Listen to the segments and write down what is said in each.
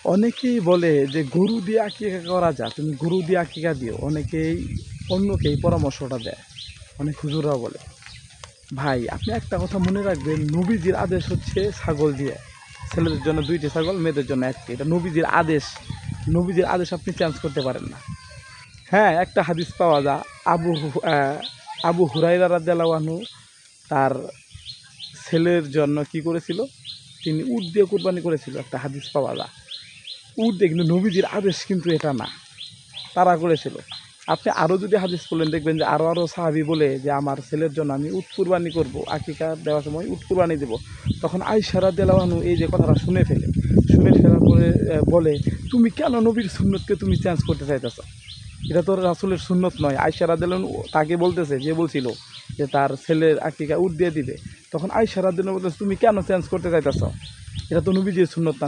অনেকেই বলে যে গরু দিয়ে আকিকা করা যায়, তুমি গরু দিয়ে আকিকা দিও। অনেকেই অন্যকে এই পরামর্শটা দেয়, অনেক হুজুররাও বলে। ভাই আপনি একটা কথা মনে রাখবেন, নবীজির আদেশ হচ্ছে ছাগল দিয়ে। ছেলেদের জন্য 2টি ছাগল, মেয়েদের জন্য 1টি। এটা নবীজির আদেশ। নবীজির আদেশ আপনি চেঞ্জ করতে পারেন না। হ্যাঁ, একটা হাদিস পাওয়া যায়, আবু হুরায়রা রাদিয়াল্লাহু আনহু তার ছেলের জন্য কি করেছিল, তিনি উট দিয়ে কুরবানি করেছিল। একটা হাদিস পাওয়া যায় উট দিয়ে, কিন্তু নবীজির আদেশ কিন্তু এটা না, তারা করেছিল। আপনি আরও যদি হাদিস পড়লেন দেখবেন যে আরও সাহাবী বলে যে আমার ছেলের জন্য আমি উট কুরবানি করবো, আকিকা দেওয়ার সময় উট কুরবানি দেবো। তখন আয়েশা রাদিয়াল্লাহু আনহা এই যে কথাটা শুনে ফেলার পরে বলে, তুমি কেন নবীর সুন্নতকে তুমি চেঞ্জ করতে চাইতেছ? এটা তো রাসূলের সুন্নত নয়। আয়েশা রাদিয়াল্লাহু আনহা তাকে বলতেছে, যে বলছিল যে তার ছেলের আকিকা উট দিয়ে দিবে, তখন আয়েশা রাদিয়াল্লাহু আনহা বলতেছে, তুমি কেন চেঞ্জ করতে চাইতেছ? এটা তো নবীজির সুন্নত না।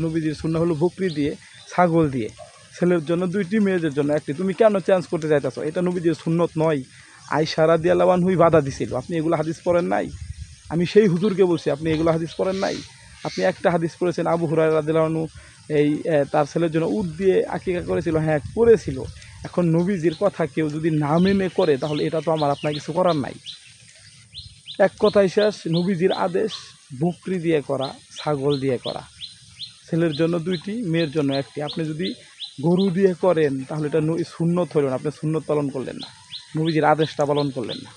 নবীজির সুন্নাহ হলো বকরি দিয়ে, ছাগল দিয়ে। ছেলের জন্য 2টি, মেয়েদের জন্য 1টি। তুমি কেন চেঞ্জ করতে চাইতেছ? এটা নবীজির সুন্নত নয়। আয়েশা রাদিয়াল্লাহু আনহুই বাধা দিছিল। আপনি এগুলো হাদিস পড়েন নাই? আমি সেই হুজুরকে বলছি, আপনি এগুলো হাদিস পড়েন নাই? আপনি একটা হাদিস পড়েছেন, আবু হুরায়রা রাদিয়াল্লাহু আনহু তার ছেলের জন্য উট দিয়ে আকিকা করেছিল। হ্যাঁ, করেছিল। এখন নবীজির কথা কেউ যদি না মেনে করে, তাহলে এটা তো আপনার কিছু করার নাই। এক কথায় শেষ, নবীজির আদেশ বকরি দিয়ে করা, ছাগল দিয়ে করা। ছেলের জন্য 2টি, মেয়ের জন্য 1টি। আপনি যদি গরু দিয়ে করেন তাহলে এটা সুন্নত হইল না, আপনি সুন্নত পালন করলেন না, নবীজির আদেশটা পালন করলেন না।